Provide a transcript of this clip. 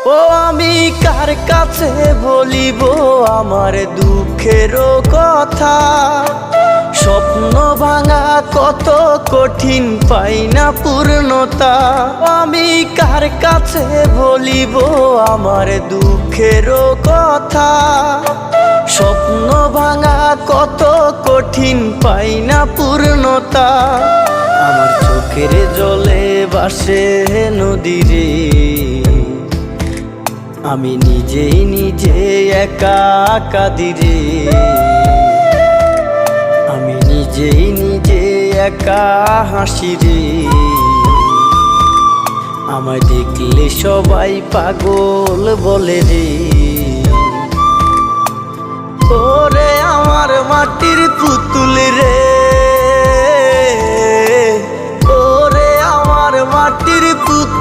ও আমি কার কাছে বলিব আমার দুঃখের কথা? স্বপ্ন ভাঙা কত কঠিন, পাই না পূর্ণতা। আমি কার কাছে বলিব আমার দুঃখের কথা? স্বপ্ন ভাঙা কত কঠিন, পাই না পূর্ণতা। আমার চোখের জলে ভাসে নদীরে, আমি নিজেই নিজে একা কাঁদিরে। আমি নিজেই নিজে একা হাসিরে। আমায় দেখলে সবাই পাগল বলে রে। ওরে আমার মাটির পুতুল রে, ওরে আমার মাটির পুতুল